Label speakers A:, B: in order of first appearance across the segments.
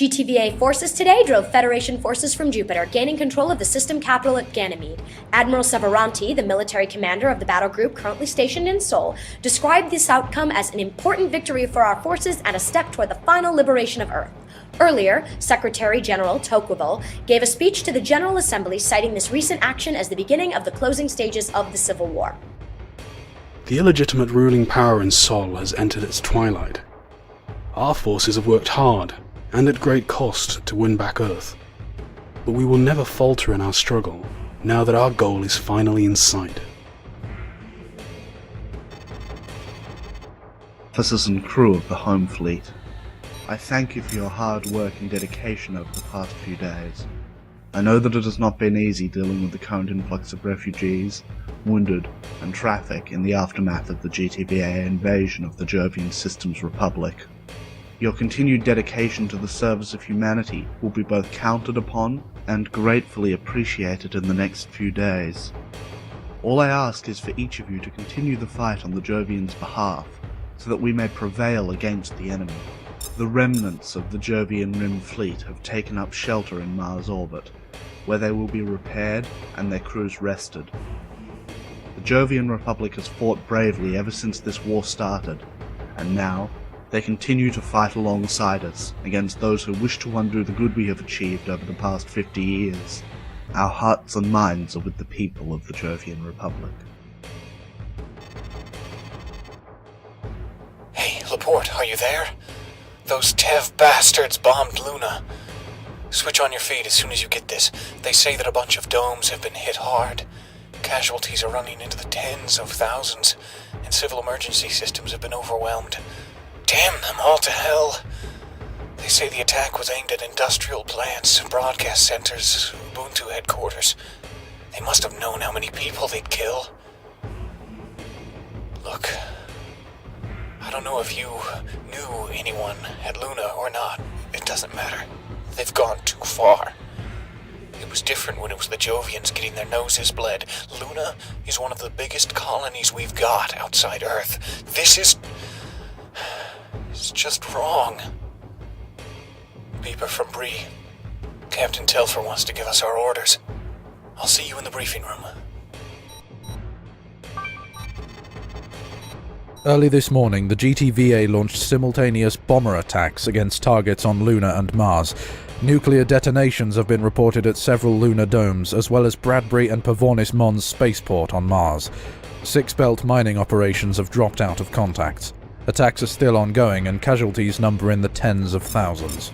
A: GTVA forces today drove Federation forces from Jupiter, gaining control of the system capital at Ganymede. Admiral Severanti, the military commander of the battle group currently stationed in Seoul, described this outcome as an important victory for our forces and a step toward the final liberation of Earth. Earlier, Secretary General Tocqueville gave a speech to the General Assembly citing this recent action as the beginning of the closing stages of the Civil War.
B: The illegitimate ruling power in Seoul has entered its twilight. Our forces have worked hard, and at great cost, to win back Earth. But we will never falter in our struggle, now that our goal is finally in sight.
C: Officers and crew of the Home Fleet, I thank you for your hard work and dedication over the past few days. I know that it has not been easy dealing with the current influx of refugees, wounded, and traffic in the aftermath of the GTVA invasion of the Jovian Systems Republic. Your continued dedication to the service of humanity will be both counted upon and gratefully appreciated in the next few days. All I ask is for each of you to continue the fight on the Jovians' behalf, so that we may prevail against the enemy. The remnants of the Jovian Rim fleet have taken up shelter in Mars orbit, where they will be repaired and their crews rested. The Jovian Republic has fought bravely ever since this war started, and now they continue to fight alongside us against those who wish to undo the good we have achieved over the past 50 years. Our hearts and minds are with the people of the Jovian Republic.
D: Hey, Laporte, are you there? Those Tev bastards bombed Luna. Switch on your feed as soon as you get this. They say that a bunch of domes have been hit hard. Casualties are running into the tens of thousands, and civil emergency systems have been overwhelmed. Damn them all to hell. They say the attack was aimed at industrial plants, broadcast centers, Ubuntu headquarters. They must have known how many people they'd kill. Look, I don't know if you knew anyone at Luna or not. It doesn't matter. They've gone too far. It was different when it was the Jovians getting their noses bled. Luna is one of the biggest colonies we've got outside Earth. This is... it's just wrong. Beeper from Bree. Captain Telfer wants to give us our orders. I'll see you in the briefing room.
E: Early this morning, the GTVA launched simultaneous bomber attacks against targets on Luna and Mars. Nuclear detonations have been reported at several lunar domes, as well as Bradbury and Pavonis Mons spaceport on Mars. Six-belt mining operations have dropped out of contacts. Attacks are still ongoing, and casualties number in the tens of thousands.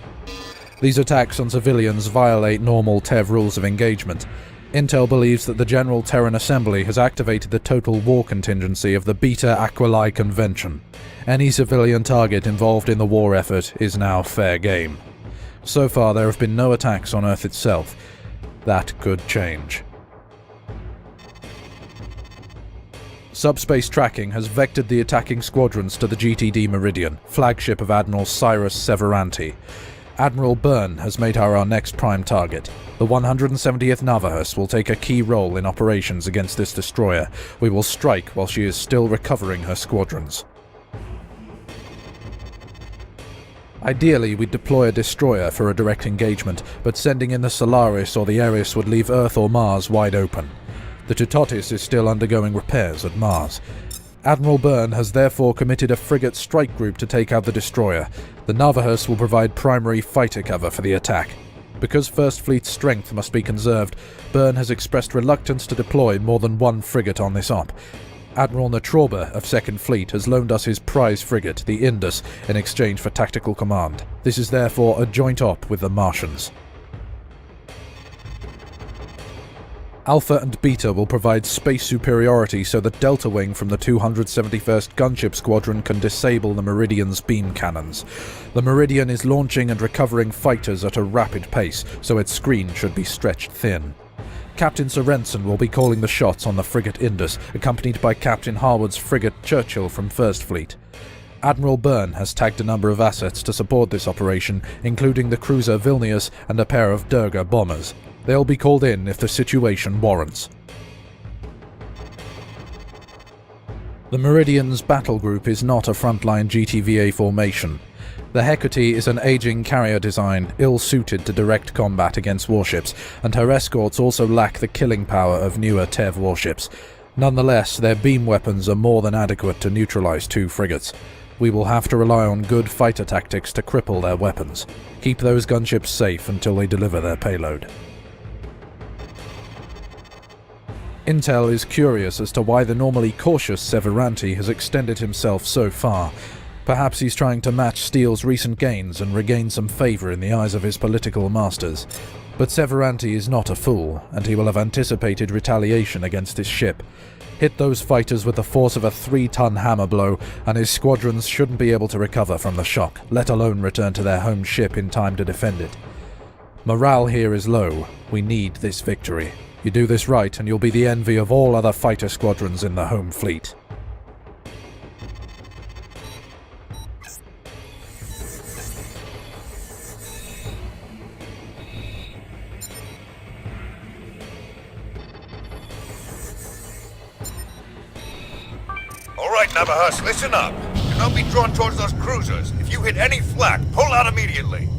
E: These attacks on civilians violate normal TEV rules of engagement. Intel believes that the General Terran Assembly has activated the total war contingency of the Beta Aquilae Convention. Any civilian target involved in the war effort is now fair game. So far, there have been no attacks on Earth itself. That could change. Subspace tracking has vectored the attacking squadrons to the GTD Meridian, flagship of Admiral Cyrus Severanti. Admiral Byrne has made her our next prime target. The 170th Navahus will take a key role in operations against this destroyer. We will strike while she is still recovering her squadrons. Ideally, we'd deploy a destroyer for a direct engagement, but sending in the Solaris or the Eris would leave Earth or Mars wide open. The Tutotis is still undergoing repairs at Mars. Admiral Byrne has therefore committed a frigate strike group to take out the destroyer. The Navahus will provide primary fighter cover for the attack. Because First Fleet's strength must be conserved, Byrne has expressed reluctance to deploy more than one frigate on this op. Admiral Natroba of Second Fleet has loaned us his prize frigate, the Indus, in exchange for tactical command. This is therefore a joint op with the Martians. Alpha and Beta will provide space superiority so that Delta Wing from the 271st Gunship Squadron can disable the Meridian's beam cannons. The Meridian is launching and recovering fighters at a rapid pace, so its screen should be stretched thin. Captain Sorensen will be calling the shots on the frigate Indus, accompanied by Captain Harwood's frigate Churchill from First Fleet. Admiral Byrne has tagged a number of assets to support this operation, including the cruiser Vilnius and a pair of Durga bombers. They'll be called in if the situation warrants. The Meridian's battle group is not a frontline GTVA formation. The Hecate is an aging carrier design, ill-suited to direct combat against warships, and her escorts also lack the killing power of newer TEV warships. Nonetheless, their beam weapons are more than adequate to neutralize 2 frigates. We will have to rely on good fighter tactics to cripple their weapons. Keep those gunships safe until they deliver their payload. Intel is curious as to why the normally cautious Severanti has extended himself so far. Perhaps he's trying to match Steele's recent gains and regain some favor in the eyes of his political masters. But Severanti is not a fool, and he will have anticipated retaliation against his ship. Hit those fighters with the force of a 3-ton hammer blow, and his squadrons shouldn't be able to recover from the shock, let alone return to their home ship in time to defend it. Morale here is low. We need this victory. You do this right, and you'll be the envy of all other fighter squadrons in the home fleet.
F: Alright, Navahas, listen up. Do not be drawn towards those cruisers. If you hit any flak, pull out immediately.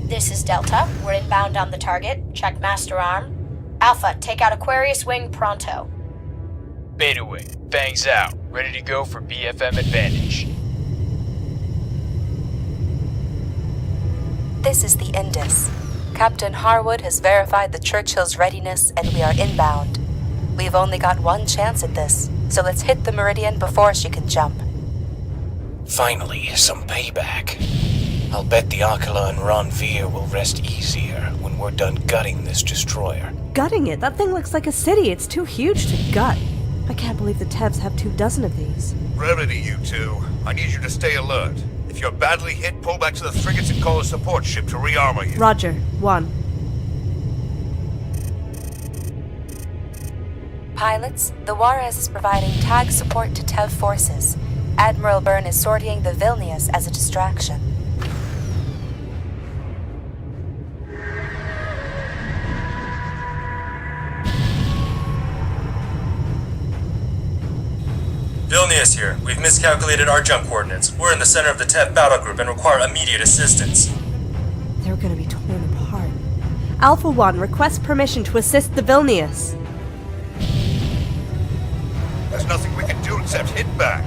A: This is Delta. We're inbound on the target. Check master arm. Alpha, take out Aquarius Wing pronto.
G: Beta Wing, bangs out. Ready to go for BFM advantage.
H: This is the Indus. Captain Harwood has verified the Churchill's readiness and we are inbound. We've only got one chance at this, so let's hit the Meridian before she can jump.
D: Finally, some payback. I'll bet the Akala and Ranveer will rest easier when we're done gutting this destroyer.
I: Gutting it? That thing looks like a city. It's too huge to gut. I can't believe the Tevs have 24 of these.
F: Rarity, you two. I need you to stay alert. If you're badly hit, pull back to the frigates and call a support ship to rearmor you.
I: Roger. 1.
H: Pilots, the Juarez is providing tag support to TEV forces. Admiral Byrne is sorting the Vilnius as a distraction.
J: Vilnius here. We've miscalculated our jump coordinates. We're in the center of the TEV battle group and require immediate assistance.
I: They're gonna be torn apart. Alpha 1, request permission to assist the Vilnius.
F: There's nothing we can do except hit back.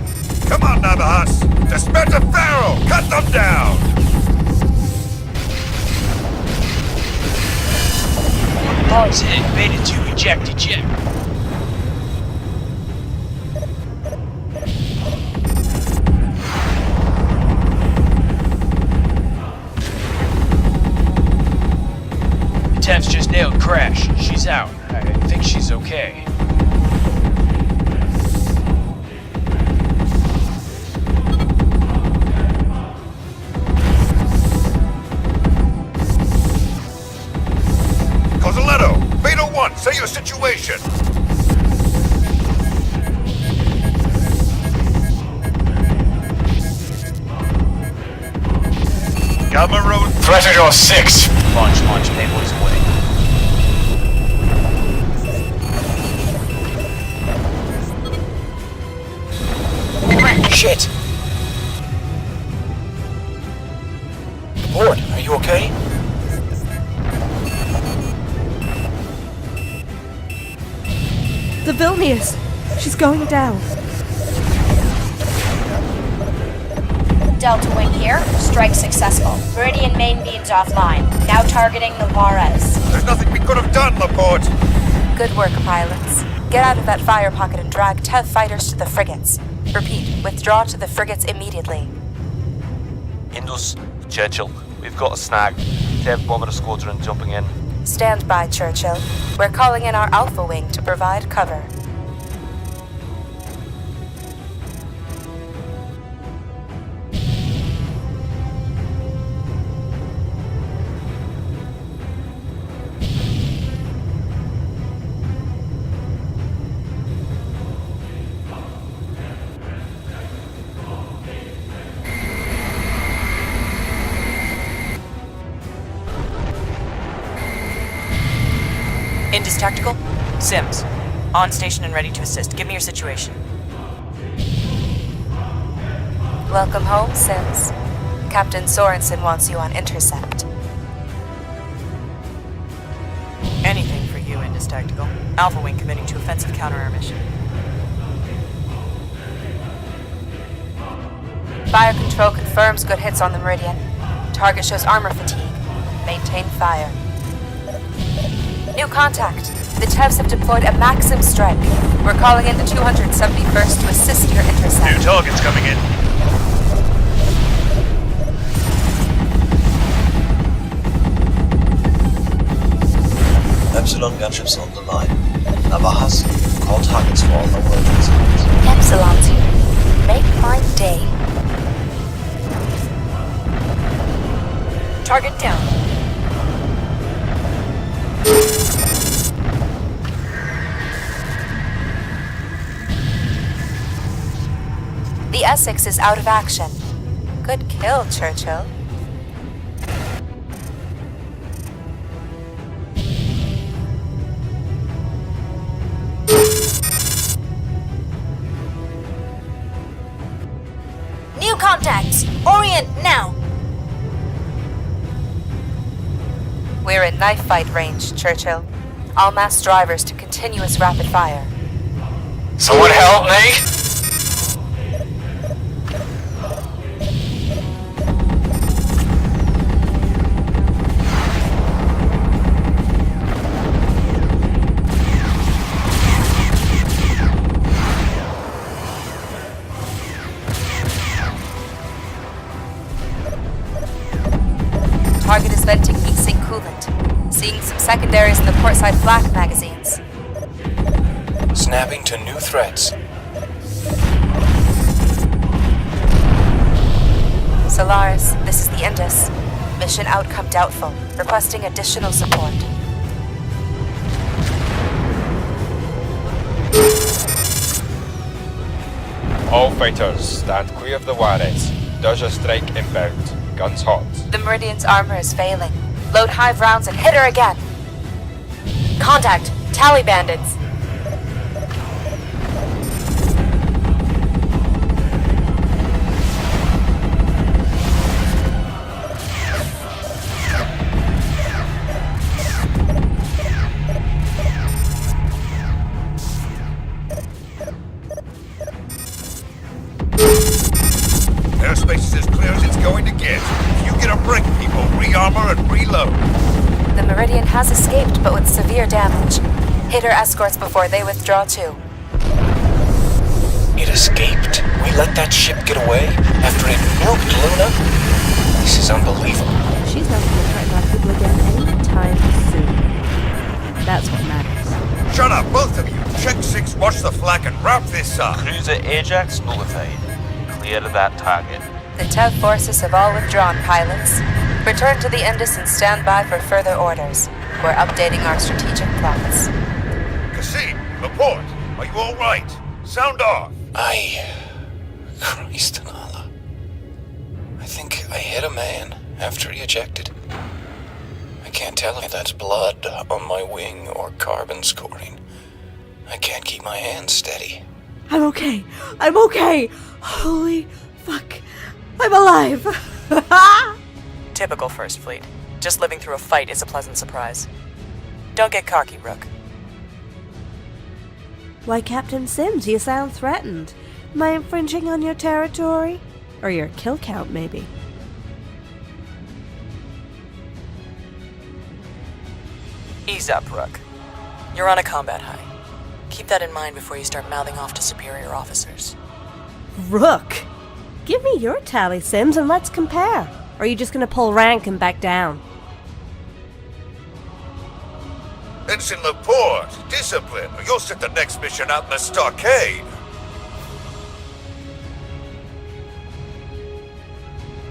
F: Come on, Navahas! Dispense a Pharaoh! Cut them down!
G: Mars hit, Beta 2 eject. Tev's just nailed Crash. She's out. I think she's okay.
F: Cosoletto! Beta 1, say your situation! Gamma Road...
G: Threat 6! Launch, payload is away.
D: Shit! Lord, are you okay?
I: The Vilnius! She's going down.
A: Delta Wing here. Strike successful. Meridian main beams offline. Now targeting the Juarez.
F: There's nothing we could have done, Laporte!
H: Good work, pilots. Get out of that fire pocket and drag TEV fighters to the frigates. Repeat, withdraw to the frigates immediately.
K: Indus, Churchill, we've got a snag. TEV bomber squadron jumping in.
H: Stand by, Churchill. We're calling in our Alpha Wing to provide cover.
L: Indus Tactical? Sims. On station and ready to assist. Give me your situation.
H: Welcome home, Sims. Captain Sorensen wants you on intercept.
L: Anything for you, Indus Tactical. Alpha Wing committing to offensive counter-air mission.
H: Fire control confirms good hits on the Meridian. Target shows armor fatigue. Maintain fire. New contact. The Tevs have deployed a Maxim strike. We're calling in the 271st to assist your intercept.
F: New targets coming in.
M: Epsilon gunships on the line. Navajas, call targets for all lower zones.
H: Epsilon team, make my day.
L: Target down.
H: The Essex is out of action. Good kill, Churchill.
A: New contacts! Orient now!
H: We're in knife fight range, Churchill. All mass drivers to continuous rapid fire.
G: Someone help me!
H: Target is venting heat sink coolant. Seeing some secondaries in the portside flak magazines.
D: Snapping to new threats.
H: Solaris, this is the Indus. Mission outcome doubtful. Requesting additional support.
G: All fighters, stand clear of the warheads. Doja strike inbound. Guns hot.
H: The Meridian's armor is failing. Load hive rounds and hit her again.
A: Contact! Tally bandits!
F: Airspace is as clear as it's going to get. If you get a break, people, re-armor and reload.
H: The Meridian has escaped, but with severe damage. Hit her escorts before they withdraw too.
D: It escaped? We let that ship get away after it nuked Luna? This is unbelievable.
I: She's not going to threaten our people again anytime soon. That's what matters.
F: Shut up, both of you. Check 6, watch the flak, and wrap this up.
K: Cruiser Ajax notified. Clear of that target.
H: The Tev forces have all withdrawn, pilots. Return to the Indus and stand by for further orders. We're updating our strategic plans.
F: Cassim, report. Are you all right? Sound off.
D: Christ and Allah. I think I hit a man after he ejected. I can't tell if that's blood on my wing or carbon scoring. I can't keep my hands steady.
I: I'm okay. I'm okay. Holy fuck. I'm alive.
L: Typical First Fleet. Just living through a fight is a pleasant surprise. Don't get cocky, Rook.
I: Why, Captain Sims, you sound threatened. Am I infringing on your territory? Or your kill count, maybe?
L: Ease up, Rook. You're on a combat high. Keep that in mind before you start mouthing off to superior officers.
I: Rook! Give me your tally, Sims, and let's compare. Or are you just gonna pull rank and back down?
F: Ensign Laporte, discipline, or you'll set the next mission out in the stockade.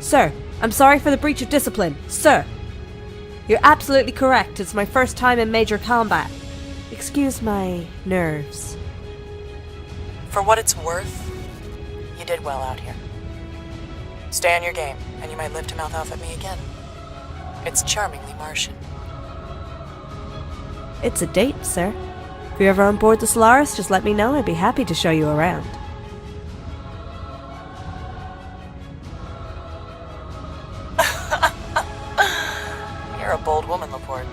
I: Sir, I'm sorry for the breach of discipline. Sir! You're absolutely correct. It's my first time in major combat. Excuse my nerves.
L: For what it's worth, you did well out here. Stay on your game, and you might live to mouth off at me again. It's charmingly Martian.
I: It's a date, sir. If you're ever on board the Solaris, just let me know. I'd be happy to show you around.
L: You're a bold woman, Laporte.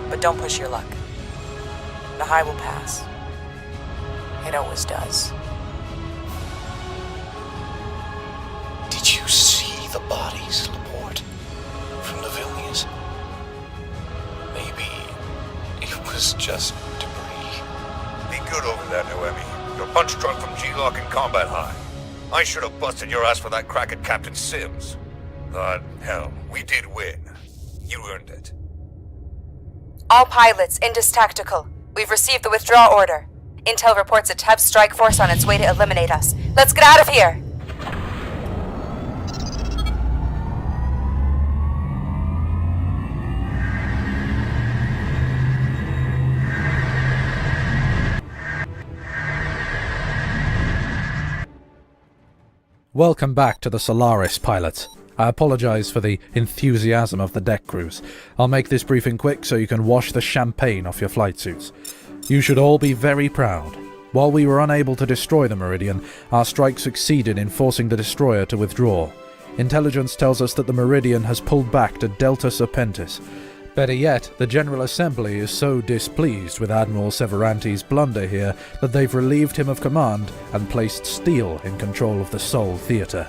L: But don't push your luck. The high will pass. It always does.
D: Did you see the bodies, Laporte? From the Vilnius? Maybe it was just debris.
F: Be good over there, Noemi. You're punch drunk from G-Lock and Combat High. I should have busted your ass for that crack at Captain Sims. But, hell, we did win. You earned it.
H: All pilots, Indus Tactical. We've received the withdrawal order. Intel reports a TEV strike force on its way to eliminate us. Let's get out of here!
E: Welcome back to the Solaris, pilots. I apologise for the enthusiasm of the deck crews. I'll make this briefing quick so you can wash the champagne off your flight suits. You should all be very proud. While we were unable to destroy the Meridian, our strike succeeded in forcing the destroyer to withdraw. Intelligence tells us that the Meridian has pulled back to Delta Serpentis. Better yet, the General Assembly is so displeased with Admiral Severante's blunder here that they've relieved him of command and placed Steele in control of the Sol Theatre.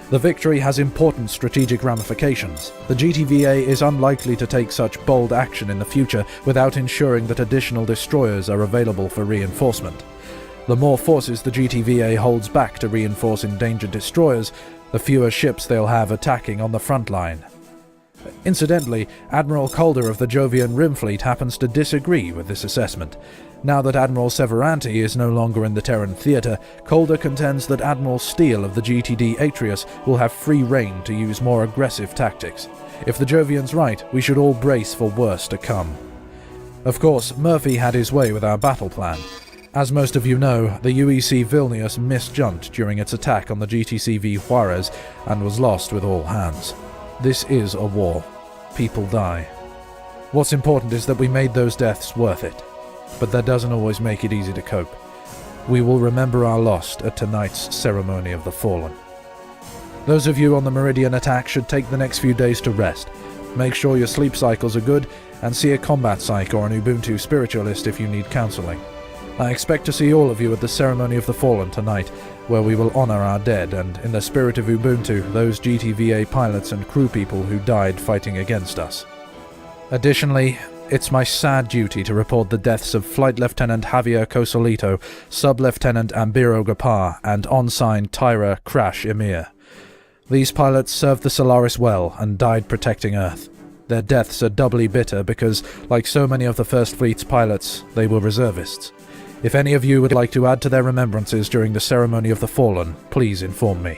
E: The victory has important strategic ramifications. The GTVA is unlikely to take such bold action in the future without ensuring that additional destroyers are available for reinforcement. The more forces the GTVA holds back to reinforce endangered destroyers, the fewer ships they'll have attacking on the front line. Incidentally, Admiral Calder of the Jovian Rim Fleet happens to disagree with this assessment. Now that Admiral Severante is no longer in the Terran theatre, Calder contends that Admiral Steele of the GTD Atreus will have free rein to use more aggressive tactics. If the Jovian's right, we should all brace for worse to come. Of course, Murphy had his way with our battle plan. As most of you know, the UEC Vilnius misjumped during its attack on the GTCV Juarez and was lost with all hands. This is a war. People die. What's important is that we made those deaths worth it. But that doesn't always make it easy to cope. We will remember our loss at tonight's Ceremony of the Fallen. Those of you on the Meridian attack should take the next few days to rest. Make sure your sleep cycles are good, and see a combat psych or an Ubuntu spiritualist if you need counseling. I expect to see all of you at the Ceremony of the Fallen tonight, where we will honor our dead and, in the spirit of Ubuntu, those GTVA pilots and crew people who died fighting against us. Additionally, it's my sad duty to report the deaths of Flight Lieutenant Javier Cosolito, Sub-Lieutenant Ambiro Gapar, and ensign Tyra Crash Emir. These pilots served the Solaris well and died protecting Earth. Their deaths are doubly bitter because, like so many of the First Fleet's pilots, they were reservists. If any of you would like to add to their remembrances during the Ceremony of the Fallen, please inform me.